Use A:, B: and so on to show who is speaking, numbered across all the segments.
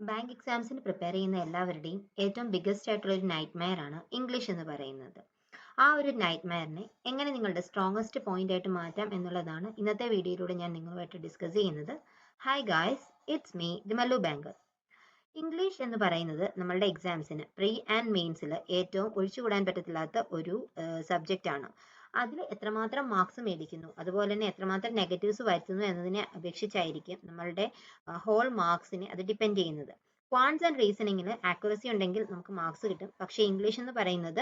A: Bank എക്സാംസിന് prepare ചെയ്യുന്ന എല്ലാവരുടെയും ഏറ്റവും ബിഗ്ഗസ്റ്റ് ആയിട്ടുള്ള ഒരു നൈറ്റ്മെയർ ആണ് ഇംഗ്ലീഷ് എന്ന് പറയുന്നത്. ആ ഒരു നൈറ്റ്മെയറിനെ എങ്ങനെ നിങ്ങളുടെ സ്ട്രോങ്ങസ്റ്റ് പോയിന്റ് ആയിട്ട് മാറ്റാം എന്നുള്ളതാണ് ഇന്നത്തെ വീഡിയോയിലൂടെ ഞാൻ നിങ്ങളുമായിട്ട് ഡിസ്കസ് ചെയ്യുന്നത്. Hi guys, it's me ദിമല്ലു banker. English എന്ന് പറയുന്നത് നമ്മളുടെ എക്സാംസിന് പ്രീ ആൻഡ് മെയിൻസിൽ ഏറ്റവും ഒഴിച്ചുകൂടാൻ പറ്റത്തില്ലാത്ത ഒരു സബ്ജക്റ്റ് ആണ്. അതിൽ എത്രമാത്രം മാർക്സ് മേടിക്കുന്നു, അതുപോലെ തന്നെ എത്രമാത്രം നെഗറ്റീവ്സ് വരുത്തുന്നു എന്നതിനെ അപേക്ഷിച്ചായിരിക്കും നമ്മളുടെ ഹോൾ മാർക്സിനെ അത് ഡിപ്പെൻഡ് ചെയ്യുന്നത്. ക്വാൻസ് ആൻഡ് റീസണിങ്ങിന് ആക്യുറസി ഉണ്ടെങ്കിൽ നമുക്ക് മാർക്സ് കിട്ടും. പക്ഷേ ഇംഗ്ലീഷ് എന്ന് പറയുന്നത്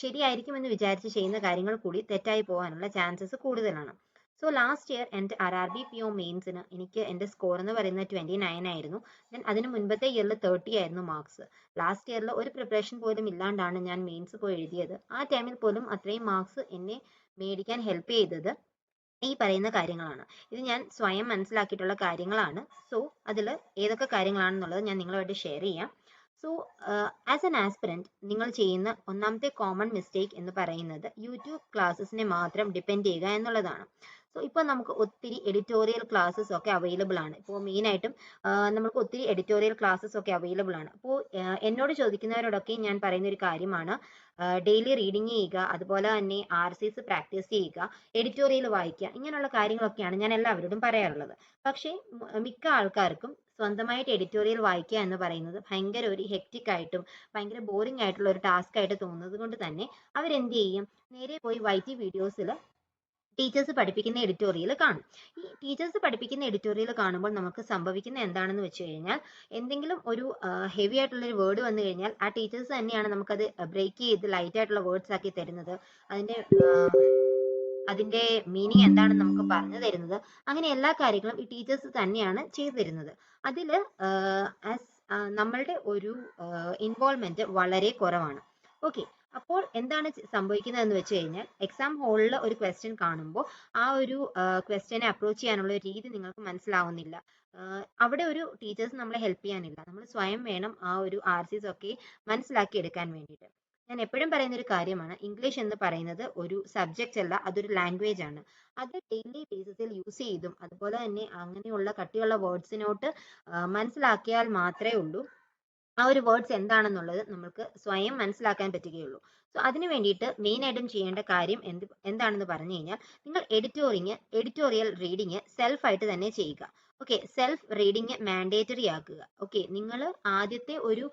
A: ശരിയായിരിക്കുമെന്ന് വിചാരിച്ച് ചെയ്യുന്ന കാര്യങ്ങൾ കൂടി തെറ്റായി പോകാനുള്ള ചാൻസസ് കൂടുതലാണ്. സോ ലാസ്റ്റ് ഇയർ എൻ്റെ RRB PO മെയിൻസിന് എനിക്ക് എൻ്റെ സ്കോർ എന്ന് പറയുന്നത് 29 ആയിരുന്നു. ദെൻ അതിന് മുൻപത്തെ ഇയറിൽ 30 ആയിരുന്നു മാർക്സ്. ലാസ്റ്റ് ഇയറിൽ ഒരു പ്രിപ്പറേഷൻ പോലും ഇല്ലാണ്ടാണ് ഞാൻ മെയിൻസ് പോയി എഴുതിയത്. ആ ടൈമിൽ പോലും അത്രയും മാർക്സ് എന്നെ മേടിക്കാൻ ഹെൽപ്പ് ചെയ്തത് ഈ പറയുന്ന കാര്യങ്ങളാണ്. ഇത് ഞാൻ സ്വയം മനസ്സിലാക്കിയിട്ടുള്ള കാര്യങ്ങളാണ്. സോ അതിൽ ഏതൊക്കെ കാര്യങ്ങളാണെന്നുള്ളത് ഞാൻ നിങ്ങളുമായിട്ട് ഷെയർ ചെയ്യാം. സോ ആസ് എൻ ആസ്പിറൻറ്റ് നിങ്ങൾ ചെയ്യുന്ന ഒന്നാമത്തെ കോമൺ മിസ്റ്റേക്ക് എന്ന് പറയുന്നത് യൂട്യൂബ് ക്ലാസ്സസിനെ മാത്രം ഡിപ്പെൻഡ് ചെയ്യുക എന്നുള്ളതാണ്. സോ ഇപ്പോൾ നമുക്ക് ഒത്തിരി എഡിറ്റോറിയൽ ക്ലാസ്സസ് ഒക്കെ അവൈലബിൾ ആണ്. ഇപ്പോൾ മെയിനായിട്ടും നമുക്ക് ഒത്തിരി എഡിറ്റോറിയൽ ക്ലാസ്സസ് ഒക്കെ അവൈലബിൾ ആണ്. അപ്പോൾ എന്നോട് ചോദിക്കുന്നവരോടൊക്കെ ഞാൻ പറയുന്ന ഒരു കാര്യമാണ്, ഡെയിലി റീഡിങ് ചെയ്യുക, അതുപോലെ തന്നെ RCS പ്രാക്ടീസ് ചെയ്യുക, എഡിറ്റോറിയൽ വായിക്കുക, ഇങ്ങനെയുള്ള കാര്യങ്ങളൊക്കെയാണ് ഞാൻ എല്ലാവരോടും പറയാറുള്ളത്. പക്ഷേ മിക്ക ആൾക്കാർക്കും സ്വന്തമായിട്ട് എഡിറ്റോറിയൽ വായിക്കുക എന്ന് പറയുന്നത് ഭയങ്കര ഒരു ഹെക്റ്റിക് ആയിട്ടും ഭയങ്കര ബോറിംഗ് ആയിട്ടുള്ള ഒരു ടാസ്ക് ആയിട്ട് തോന്നുന്നത് കൊണ്ട് തന്നെ അവരെന്ത് ചെയ്യും, നേരെ പോയി YT വീഡിയോസിൽ ടീച്ചേഴ്സ് പഠിപ്പിക്കുന്ന എഡിറ്റോറിയൽ കാണും. ഈ ടീച്ചേഴ്സ് പഠിപ്പിക്കുന്ന എഡിറ്റോറിയൽ കാണുമ്പോൾ നമുക്ക് സംഭവിക്കുന്ന എന്താണെന്ന് വെച്ച് കഴിഞ്ഞാൽ, എന്തെങ്കിലും ഒരു ഹെവി ആയിട്ടുള്ള ഒരു വേർഡ് വന്നു കഴിഞ്ഞാൽ ആ ടീച്ചേഴ്സ് തന്നെയാണ് നമുക്കത് ബ്രേക്ക് ചെയ്ത് ലൈറ്റ് ആയിട്ടുള്ള വേർഡ്സ് ആക്കി തരുന്നത്. അതിന്റെ അതിന്റെ മീനിങ് എന്താണെന്ന് നമുക്ക് പറഞ്ഞു തരുന്നത്. അങ്ങനെ എല്ലാ കാര്യങ്ങളും ഈ ടീച്ചേഴ്സ് തന്നെയാണ് ചെയ്തു തരുന്നത്. അതിൽ നമ്മളുടെ ഒരു ഇൻവോൾവ്മെന്റ് വളരെ കുറവാണ്. ഓക്കെ, അപ്പോൾ എന്താണ് സംഭവിക്കുന്നത് എന്ന് വെച്ച് കഴിഞ്ഞാൽ, എക്സാം ഹോളിൽ ഒരു ക്വസ്റ്റ്യൻ കാണുമ്പോൾ ആ ഒരു ക്വസ്റ്റ്യനെ അപ്രോച്ച് ചെയ്യാനുള്ള ഒരു രീതി നിങ്ങൾക്ക് മനസ്സിലാവുന്നില്ല. അവിടെ ഒരു ടീച്ചേഴ്സ് നമ്മളെ ഹെൽപ്പ് ചെയ്യാനില്ല. നമ്മൾ സ്വയം വേണം ആ ഒരു RCS ഒക്കെ മനസ്സിലാക്കി എടുക്കാൻ വേണ്ടിയിട്ട്. ഞാൻ എപ്പോഴും പറയുന്ന ഒരു കാര്യമാണ്, ഇംഗ്ലീഷ് എന്ന് പറയുന്നത് ഒരു സബ്ജക്റ്റ് അല്ല, അതൊരു ലാംഗ്വേജ് ആണ്. അത് ഡെയിലി ബേസിസിൽ യൂസ് ചെയ്തും അതുപോലെ തന്നെ അങ്ങനെയുള്ള കട്ടിയുള്ള വേർഡ്സിനോട്ട് മനസ്സിലാക്കിയാൽ മാത്രമേ ഉള്ളൂ ആ ഒരു വേർഡ്സ് എന്താണെന്നുള്ളത് നമുക്ക് സ്വയം മനസ്സിലാക്കാൻ പറ്റുകയുള്ളൂ. സോ അതിന് വേണ്ടിയിട്ട് മെയിൻ ആയിട്ടും ചെയ്യേണ്ട കാര്യം എന്താണെന്ന് പറഞ്ഞു കഴിഞ്ഞാൽ, നിങ്ങൾ എഡിറ്റോറിയൽ റീഡിങ് സെൽഫായിട്ട് തന്നെ ചെയ്യുക. ഓക്കെ, സെൽഫ് റീഡിങ് മാൻഡേറ്ററി ആക്കുക. ഓക്കെ, നിങ്ങൾ ആദ്യത്തെ ഒരു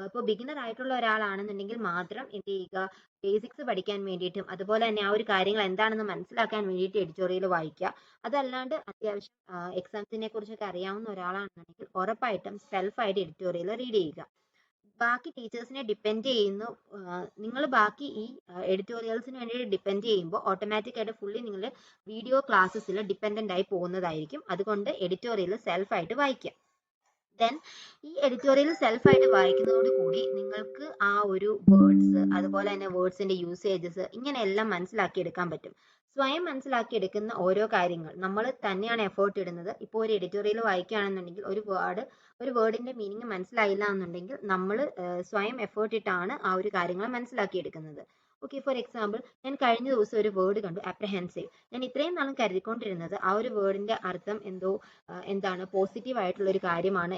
A: ഇപ്പോൾ ബിഗിനർ ആയിട്ടുള്ള ഒരാളാണെന്നുണ്ടെങ്കിൽ മാത്രം എന്ത് ചെയ്യുക, ബേസിക്സ് പഠിക്കാൻ വേണ്ടിയിട്ടും അതുപോലെ തന്നെ ആ ഒരു കാര്യങ്ങൾ എന്താണെന്ന് മനസ്സിലാക്കാൻ വേണ്ടിയിട്ട് എഡിറ്റോറിയൽ വായിക്കുക. അതല്ലാണ്ട് അത്യാവശ്യം എക്സാംസിനെ കുറിച്ചൊക്കെ അറിയാവുന്ന ഒരാളാണെന്നുണ്ടെങ്കിൽ ഉറപ്പായിട്ടും സെൽഫായിട്ട് എഡിറ്റോറിയൽ റീഡ് ചെയ്യുക. ബാക്കി ടീച്ചേഴ്സിനെ ഡിപ്പെൻഡ് ചെയ്യുന്നു. നിങ്ങൾ ബാക്കി ഈ എഡിറ്റോറിയൽസിന് വേണ്ടി ഡിപ്പെൻഡ് ചെയ്യുമ്പോൾ ഓട്ടോമാറ്റിക് ആയിട്ട് ഫുള്ളി നിങ്ങൾ വീഡിയോ ക്ലാസ്സസിൽ ഡിപ്പെൻഡൻ്റ് ആയി പോകുന്നതായിരിക്കും. അതുകൊണ്ട് എഡിറ്റോറിയൽ സെൽഫായിട്ട് വായിക്കുക. ദെൻ ഈ എഡിറ്റോറിയൽ സെൽഫായിട്ട് വായിക്കുന്നതോട് കൂടി നിങ്ങൾക്ക് ആ ഒരു വേർഡ്സ് അതുപോലെ തന്നെ വേർഡ്സിന്റെ യൂസേജസ് ഇങ്ങനെയെല്ലാം മനസ്സിലാക്കി എടുക്കാൻ പറ്റും. സ്വയം മനസ്സിലാക്കി എടുക്കുന്ന ഓരോ കാര്യങ്ങൾ നമ്മൾ തന്നെയാണ് എഫേർട്ട് ഇടുന്നത്. ഇപ്പോൾ ഒരു എഡിറ്റോറിയൽ വായിക്കുകയാണെന്നുണ്ടെങ്കിൽ ഒരു വേർഡിന്റെ മീനിങ് മനസ്സിലായില്ല എന്നുണ്ടെങ്കിൽ നമ്മൾ സ്വയം എഫേർട്ട് ഇട്ടാണ് ആ ഒരു കാര്യങ്ങൾ മനസ്സിലാക്കി എടുക്കുന്നത്. ഓക്കെ, ഫോർ എക്സാമ്പിൾ, ഞാൻ കഴിഞ്ഞ ദിവസം ഒരു വേർഡ് കണ്ടു, അപ്രഹെൻസീവ്. ഞാൻ ഇത്രയും നാളും കരുതിക്കൊണ്ടിരുന്നത് ആ ഒരു വേർഡിന്റെ അർത്ഥം എന്താണ് പോസിറ്റീവ് ആയിട്ടുള്ള ഒരു കാര്യമാണ്,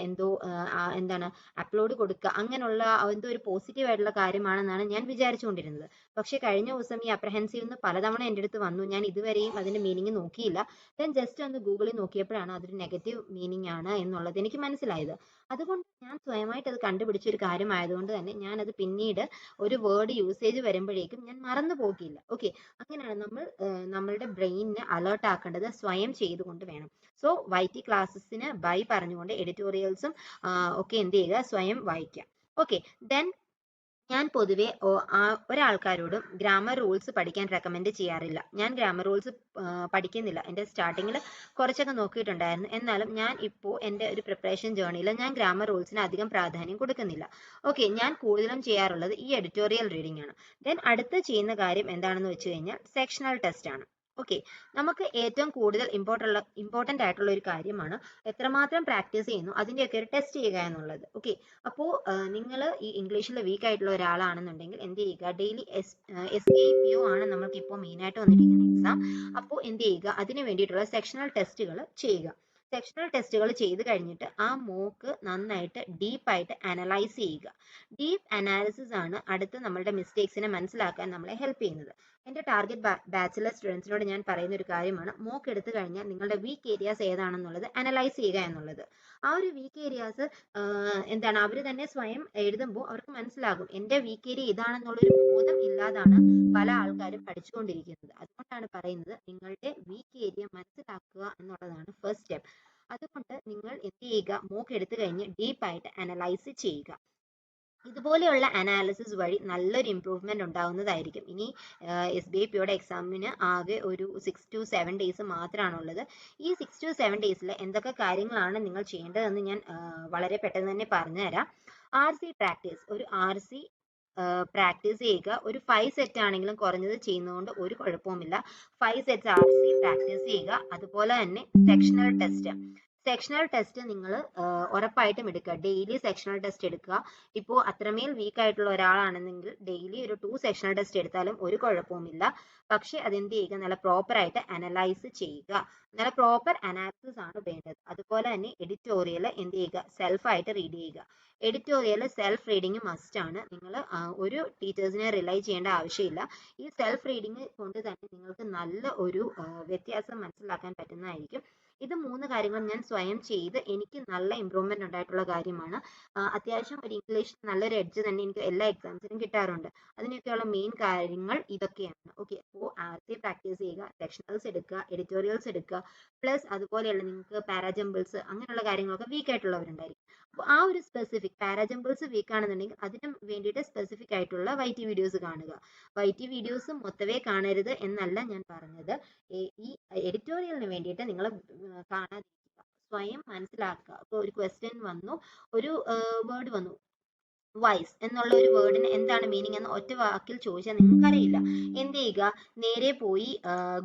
A: എന്താണ് അപ്ലോഡ് കൊടുക്കുക, അങ്ങനെയുള്ള എന്തോ ഒരു പോസിറ്റീവ് ആയിട്ടുള്ള കാര്യമാണെന്നാണ് ഞാൻ വിചാരിച്ചുകൊണ്ടിരുന്നത്. പക്ഷെ കഴിഞ്ഞ ദിവസം ഈ അപ്രഹെൻസീവ് എന്ന് പലതവണ എൻ്റെ അടുത്ത് വന്നു. ഞാൻ ഇതുവരെയും അതിന്റെ മീനിങ് നോക്കിയില്ല. ഞാൻ ജസ്റ്റ് ഒന്ന് ഗൂഗിളിൽ നോക്കിയപ്പോഴാണ് അതൊരു നെഗറ്റീവ് മീനിങ് ആണ് എന്നുള്ളത് എനിക്ക് മനസ്സിലായത്. അതുകൊണ്ട് ഞാൻ സ്വയമായിട്ട് അത് കണ്ടുപിടിച്ച ഒരു കാര്യമായതുകൊണ്ട് തന്നെ ഞാൻ അത് പിന്നീട് ഒരു വേർഡ് യൂസേജ് വരുമ്പോഴേക്കും ഞാൻ മറന്നു പോകില്ല. ഓക്കെ, അങ്ങനെയാണ് നമ്മൾ നമ്മളുടെ ബ്രെയിനിനെ അലേർട്ട് ആക്കേണ്ടത് സ്വയം ചെയ്തുകൊണ്ട് വേണം. സോ YT ക്ലാസ്സസിന് ബൈ പറഞ്ഞുകൊണ്ട് എഡിറ്റോറിയൽസും ഒക്കെ എന്ത് ചെയ്യുക, സ്വയം വായിക്കുക. ഓക്കെ, ദെൻ ഞാൻ പൊതുവെ ഒരാൾക്കാരോടും ഗ്രാമർ റൂൾസ് പഠിക്കാൻ റെക്കമെൻഡ് ചെയ്യാറില്ല. ഞാൻ ഗ്രാമർ റൂൾസ് പഠിക്കുന്നില്ല. എൻ്റെ സ്റ്റാർട്ടിങ്ങിൽ കുറച്ചൊക്കെ നോക്കിയിട്ടുണ്ടായിരുന്നു. എന്നാലും ഞാൻ ഇപ്പോൾ എൻ്റെ ഒരു പ്രിപ്പറേഷൻ ജേർണിയിൽ ഞാൻ ഗ്രാമർ റൂൾസിന് അധികം പ്രാധാന്യം കൊടുക്കുന്നില്ല. ഓക്കെ, ഞാൻ കൂടുതലും ചെയ്യാറുള്ളത് ഈ എഡിറ്റോറിയൽ റീഡിംഗ് ആണ്. ദെൻ അടുത്ത് ചെയ്യുന്ന കാര്യം എന്താണെന്ന് വെച്ച് കഴിഞ്ഞാൽ സെക്ഷണൽ ടെസ്റ്റ് ആണ്. ഓക്കെ, നമുക്ക് ഏറ്റവും കൂടുതൽ ഇമ്പോർട്ടൻ്റ് ആയിട്ടുള്ള ഒരു കാര്യമാണ് എത്രമാത്രം പ്രാക്ടീസ് ചെയ്യുന്നു അതിൻ്റെയൊക്കെ ഒരു ടെസ്റ്റ് ചെയ്യുക എന്നുള്ളത്. ഓക്കെ, അപ്പോൾ നിങ്ങൾ ഈ ഇംഗ്ലീഷിൽ വീക്ക് ആയിട്ടുള്ള ഒരാളാണെന്നുണ്ടെങ്കിൽ എന്ത് ചെയ്യുക, ഡെയിലി SAPO ആണ് നമുക്ക് ഇപ്പോൾ മെയിനായിട്ട് വന്നിരിക്കുന്ന എക്സാം. അപ്പോൾ എന്ത് ചെയ്യുക, അതിന് വേണ്ടിയിട്ടുള്ള സെക്ഷണൽ ടെസ്റ്റുകൾ ചെയ്യുക. സെക്ഷണൽ ടെസ്റ്റുകൾ ചെയ്ത് കഴിഞ്ഞിട്ട് ആ മോക്ക് നന്നായിട്ട് ഡീപ്പായിട്ട് അനലൈസ് ചെയ്യുക. ഡീപ്പ് അനാലിസിസ് ആണ് അടുത്ത് നമ്മളുടെ മിസ്റ്റേക്സിനെ മനസ്സിലാക്കാൻ നമ്മളെ ഹെൽപ്പ് ചെയ്യുന്നത്. എൻ്റെ ടാർഗറ്റ് ബാച്ചിലർ സ്റ്റുഡൻസിനോട് ഞാൻ പറയുന്ന ഒരു കാര്യമാണ്, മോക്ക് എടുത്തു കഴിഞ്ഞാൽ നിങ്ങളുടെ വീക്ക് ഏരിയാസ് ഏതാണെന്നുള്ളത് അനലൈസ് ചെയ്യുക എന്നുള്ളത്. ആ ഒരു വീക്ക് ഏരിയാസ് എന്താണ് അവർ തന്നെ സ്വയം എഴുതുമ്പോൾ അവർക്ക് മനസ്സിലാകും എൻ്റെ വീക്ക് ഏരിയ ഇതാണെന്നുള്ളൊരു ബോധം ഇല്ലാതാണ് പല ആൾക്കാരും പഠിച്ചുകൊണ്ടിരിക്കുന്നത്. അതുകൊണ്ടാണ് പറയുന്നത് നിങ്ങളുടെ വീക്ക് ഏരിയ മനസ്സിലാക്കുക എന്നുള്ളതാണ് ഫസ്റ്റ് സ്റ്റെപ്പ്. അതുകൊണ്ട് നിങ്ങൾ എന്ത് ചെയ്യുക, മോക്ക് എടുത്തു കഴിഞ്ഞ് ഡീപ്പായിട്ട് അനലൈസ് ചെയ്യുക. ഇതുപോലെയുള്ള അനാലിസിസ് വഴി നല്ലൊരു ഇമ്പ്രൂവ്മെന്റ് ഉണ്ടാവുന്നതായിരിക്കും. ഇനി SBIPയുടെ എക്സാമിന് ആകെ ഒരു 6 to 7 ഡേയ്സ് മാത്രമാണുള്ളത്. ഈ 6 to 7 ഡേയ്സിൽ എന്തൊക്കെ കാര്യങ്ങളാണ് നിങ്ങൾ ചെയ്യേണ്ടതെന്ന് ഞാൻ വളരെ പെട്ടെന്ന് തന്നെ പറഞ്ഞുതരാം. RC പ്രാക്ടീസ്, ഒരു RC പ്രാക്ടീസ് ചെയ്യുക. ഒരു 5 സെറ്റ് ആണെങ്കിലും കുറഞ്ഞത് ചെയ്യുന്നതുകൊണ്ട് ഒരു കുഴപ്പവുമില്ല. 5 സെറ്റ്സ് RC പ്രാക്ടീസ് ചെയ്യുക. അതുപോലെ തന്നെ സെക്ഷണൽ ടെസ്റ്റ് നിങ്ങൾ ഉറപ്പായിട്ടും എടുക്കുക. ഡെയിലി സെക്ഷണൽ ടെസ്റ്റ് എടുക്കുക. ഇപ്പോൾ അത്രമേൽ വീക്ക് ആയിട്ടുള്ള ഒരാളാണെന്നെങ്കിൽ ഡെയിലി ഒരു 2 സെക്ഷണൽ ടെസ്റ്റ് എടുത്താലും ഒരു കുഴപ്പവുമില്ല. പക്ഷെ അതെന്ത് ചെയ്യുക, നല്ല പ്രോപ്പറായിട്ട് അനലൈസ് ചെയ്യുക. നല്ല പ്രോപ്പർ അനാലിസിസ് ആണ് വേണ്ടത്. അതുപോലെ തന്നെ എഡിറ്റോറിയൽ എന്ത് ചെയ്യുക, സെൽഫായിട്ട് റീഡ് ചെയ്യുക. എഡിറ്റോറിയൽ സെൽഫ് റീഡിങ് മസ്റ്റ് ആണ്. നിങ്ങൾ ഒരു ടീച്ചേഴ്സിനെ റിലൈ ചെയ്യേണ്ട ആവശ്യമില്ല. ഈ സെൽഫ് റീഡിങ് കൊണ്ട് തന്നെ നിങ്ങൾക്ക് നല്ല ഒരു വ്യത്യാസം മനസ്സിലാക്കാൻ പറ്റുന്നതായിരിക്കും. ഇത് 3 കാര്യങ്ങൾ ഞാൻ സ്വയം ചെയ്ത് എനിക്ക് നല്ല ഇമ്പ്രൂവ്മെന്റ് ഉണ്ടായിട്ടുള്ള കാര്യമാണ്. അത്യാവശ്യം ഒരു ഇംഗ്ലീഷ് നല്ലൊരു എഡ്ജ് തന്നെ എനിക്ക് എല്ലാ എക്സാംസിനും കിട്ടാറുണ്ട്. അതിനൊക്കെയുള്ള മെയിൻ കാര്യങ്ങൾ ഇതൊക്കെയാണ്. ഓക്കെ, അപ്പോൾ RC പ്രാക്ടീസ് ചെയ്യുക, സെക്ഷണൽസ് എടുക്കുക, എഡിറ്റോറിയൽസ് എടുക്കുക, പ്ലസ് അതുപോലെയുള്ള നിങ്ങൾക്ക് പാരാജമ്പിൾസ് അങ്ങനെയുള്ള കാര്യങ്ങളൊക്കെ വീക്ക് ആയിട്ടുള്ളവരുണ്ടായിരിക്കും. അപ്പോൾ ആ ഒരു സ്പെസിഫിക് പാരാജമ്പിൾസ് വീക്ക് ആണെന്നുണ്ടെങ്കിൽ അതിന് വേണ്ടിയിട്ട് സ്പെസിഫിക് ആയിട്ടുള്ള YT വീഡിയോസ് കാണുക. YT വീഡിയോസ് മൊത്തവേ കാണരുത് എന്നല്ല ഞാൻ പറഞ്ഞത്. ഈ എഡിറ്റോറിയലിന് വേണ്ടിയിട്ട് നിങ്ങൾ കാണാതിരിക്കുക, സ്വയം മനസ്സിലാക്കുക. ഇപ്പോൾ ഒരു ക്വസ്റ്റ്യൻ വന്നു, ഒരു വേർഡ് വന്നു, വൈസ് എന്നുള്ള ഒരു വേർഡിന് എന്താണ് മീനിങ് എന്ന് ഒറ്റ വാക്കിൽ ചോദിച്ചാൽ നിങ്ങൾക്കറിയില്ല. എന്ത് ചെയ്യുക, നേരെ പോയി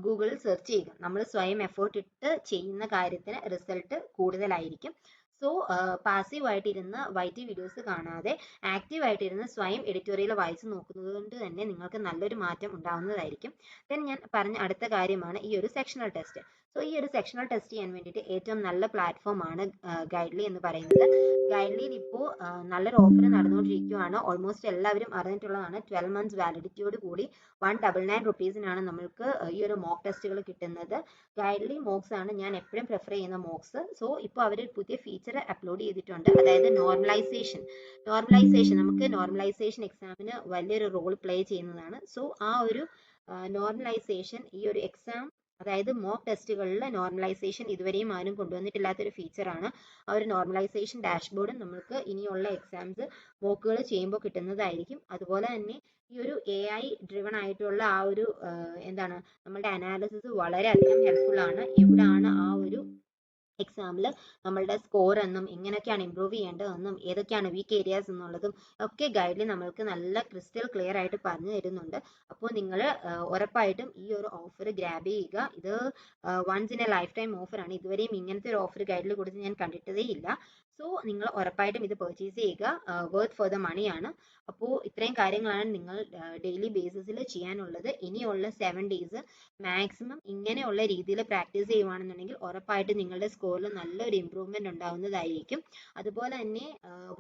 A: ഗൂഗിളിൽ സെർച്ച് ചെയ്യുക. നമ്മൾ സ്വയം എഫേർട്ട് ഇട്ട് ചെയ്യുന്ന കാര്യത്തിന് റിസൾട്ട് കൂടുതലായിരിക്കും. സോ പാസീവ് ആയിട്ടിരുന്ന് YT വീഡിയോസ് കാണാതെ ആക്റ്റീവ് ആയിട്ടിരുന്ന് സ്വയം എഡിറ്റോറിയൽ വായിച്ച് നോക്കുന്നത് കൊണ്ട് തന്നെ നിങ്ങൾക്ക് നല്ലൊരു മാറ്റം ഉണ്ടാവുന്നതായിരിക്കും. ദെൻ ഞാൻ പറഞ്ഞ അടുത്ത കാര്യമാണ് ഈ ഒരു സെക്ഷണൽ ടെസ്റ്റ്. സോ ഈ ഒരു സെക്ഷണൽ ടെസ്റ്റ് ചെയ്യാൻ വേണ്ടിയിട്ട് ഏറ്റവും നല്ല പ്ലാറ്റ്ഫോം ആണ് ഗൈഡ്ലി എന്ന് പറയുന്നത്. ഗൈഡ്ലിയിൽ ഇപ്പോൾ നല്ലൊരു ഓഫർ നടന്നുകൊണ്ടിരിക്കുകയാണ്. ഓൾമോസ്റ്റ് എല്ലാവരും അറിഞ്ഞിട്ടുള്ളതാണ്. 12 months വാലിഡിറ്റിയോട് കൂടി 199 റുപ്പീസിനാണ് നമ്മൾക്ക് ഈ ഒരു മോക്ക് ടെസ്റ്റുകൾ കിട്ടുന്നത്. ഗൈഡ്ലി മോക്സ് ആണ് ഞാൻ എപ്പോഴും പ്രിഫർ ചെയ്യുന്ന മോക്സ്. സോ ഇപ്പോൾ അവർ പുതിയ ഫീച്ചർ അപ്ലോഡ് ചെയ്തിട്ടുണ്ട്, അതായത് നോർമലൈസേഷൻ. നമുക്ക് നോർമലൈസേഷൻ എക്സാമിന് വലിയൊരു റോൾ പ്ലേ ചെയ്യുന്നതാണ്. സോ ആ ഒരു നോർമലൈസേഷൻ ഈ ഒരു എക്സാം, അതായത് മോക്ക് ടെസ്റ്റുകളിൽ നോർമലൈസേഷൻ ഇതുവരെയും ആരും കൊണ്ടുവന്നിട്ടില്ലാത്തൊരു ഫീച്ചറാണ്. ആ ഒരു നോർമലൈസേഷൻ ഡാഷ്ബോർഡും നമുക്ക് ഇനിയുള്ള എക്സാംസ് മോക്കുകൾ ചെയ്യുമ്പോൾ കിട്ടുന്നതായിരിക്കും. അതുപോലെ തന്നെ ഈ ഒരു AI ഡ്രിവൺ ആയിട്ടുള്ള ആ ഒരു എന്താണ് നമ്മുടെ അനാലിസിസ് വളരെയധികം ഹെൽപ്ഫുൾ ആണ്. എവിടാണ് ആ ഒരു എക്സാമിൽ നമ്മളുടെ സ്കോർ എന്നും എങ്ങനെയൊക്കെയാണ് ഇമ്പ്രൂവ് ചെയ്യേണ്ടതെന്നും ഏതൊക്കെയാണ് വീക്ക് ഏരിയാസ് എന്നുള്ളതും ഒക്കെ ഗൈഡിൽ നമ്മൾക്ക് നല്ല ക്രിസ്റ്റൽ ക്ലിയർ ആയിട്ട് പറഞ്ഞു തരുന്നുണ്ട്. അപ്പോൾ നിങ്ങൾ ഉറപ്പായിട്ടും ഈ ഒരു ഓഫർ ഗ്രാബ് ചെയ്യുക. ഇത് once in a life time ഓഫറാണ്. ഇതുവരെയും ഇങ്ങനത്തെ ഒരു ഓഫർ ഗൈഡിൽ കൊടുത്ത് ഞാൻ കണ്ടിട്ടതേ ഇല്ല. സോ നിങ്ങൾ ഉറപ്പായിട്ടും ഇത് പർച്ചേസ് ചെയ്യുക. വർത്ത് ഫോർ ദ മണിയാണ്. അപ്പോൾ ഇത്രയും കാര്യങ്ങളാണ് നിങ്ങൾ ഡെയിലി ബേസിസിൽ ചെയ്യാനുള്ളത്. ഇനിയുള്ള 7 ഡേയ്സ് മാക്സിമം ഇങ്ങനെയുള്ള രീതിയിൽ പ്രാക്ടീസ് ചെയ്യുവാണെന്നുണ്ടെങ്കിൽ ഉറപ്പായിട്ടും നിങ്ങളുടെ സ്കോറിൽ നല്ലൊരു ഇമ്പ്രൂവ്മെന്റ് ഉണ്ടാവുന്നതായിരിക്കും. അതുപോലെ തന്നെ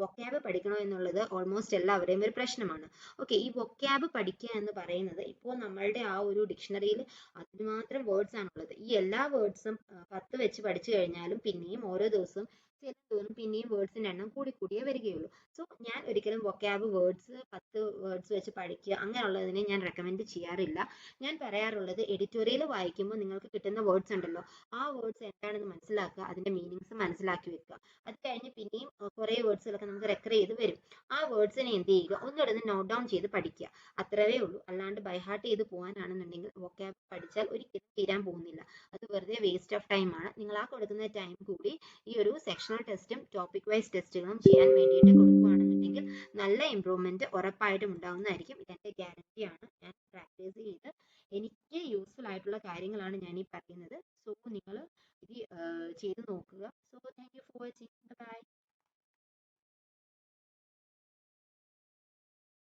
A: വൊക്കാബ് പഠിക്കണോ എന്നുള്ളത് ഓൾമോസ്റ്റ് എല്ലാവരുടെയും ഒരു പ്രശ്നമാണ്. ഓക്കെ, ഈ വൊക്കാബ് പഠിക്കുക എന്ന് പറയുന്നത് ഇപ്പോൾ നമ്മളുടെ ആ ഒരു ഡിക്ഷണറിയിൽ അതിനുമാത്രം വേർഡ്സ് ആണുള്ളത്. ഈ എല്ലാ വേർഡ്സും 10 വെച്ച് പഠിച്ചു കഴിഞ്ഞാലും പിന്നെയും ഓരോ ദിവസവും ചെല്ലുന്തോറും പിന്നെയും വേർഡ്സിന്റെ എണ്ണം കൂടിയേ വരികയുള്ളൂ. സോ ഞാൻ ഒരിക്കലും വൊക്കാബ് വേർഡ്സ് 10 വേർഡ്സ് വെച്ച് പഠിക്കുക അങ്ങനെയുള്ളതിനെ ഞാൻ റെക്കമെൻഡ് ചെയ്യാറില്ല. ഞാൻ പറയാറുള്ളത് എഡിറ്റോറിയൽ വായിക്കുമ്പോൾ നിങ്ങൾക്ക് കിട്ടുന്ന വേർഡ്സ് ഉണ്ടല്ലോ, ആ വേർഡ്സ് എന്താണെന്ന് മനസ്സിലാക്കുക, അതിന്റെ മീനിങ്സ് മനസ്സിലാക്കി വെക്കുക. അത് കഴിഞ്ഞ് പിന്നെയും കുറേ വേർഡ്സുകളൊക്കെ നമുക്ക് റെക്കർ ചെയ്ത് വരും. ആ വേർഡ്സിനെ എന്ത് ചെയ്യുക, ഒന്നിടന്ന് നോട്ട് ഡൗൺ ചെയ്ത് പഠിക്കുക. അത്രയേ ഉള്ളൂ. അല്ലാണ്ട് ബൈഹാർട്ട് ചെയ്ത് പോകാനാണെന്നുണ്ടെങ്കിൽ വൊക്കാബ് പഠിച്ചാൽ ഒരിക്കലും തീരാൻ പോകുന്നില്ല. അത് വെറുതെ വേസ്റ്റ് ഓഫ് ടൈം ആണ്. നിങ്ങൾ ആ കൊടുക്കുന്ന ടൈം കൂടി ഈ ഒരു സെക്ഷണൽ ടെസ്റ്റും ടോപ്പിക് വൈസ് ടെസ്റ്റുകളും ചെയ്യാൻ വേണ്ടിയിട്ട് കൊടുക്കുകയാണെന്നുണ്ടെങ്കിൽ നല്ല ഇമ്പ്രൂവ്മെന്റ് ഉറപ്പായിട്ടും ഉണ്ടാവുന്നതായിരിക്കും. ഇതെന്റെ ഗ്യാരണ്ടിയാണ്. ഞാൻ പ്രാക്ടീസ് ചെയ്ത് എനിക്ക് യൂസ്ഫുൾ ആയിട്ടുള്ള കാര്യങ്ങളാണ് ഞാൻ ഈ പറയുന്നത്. സോ നിങ്ങൾ ഇത് ചെയ്ത് നോക്കുക.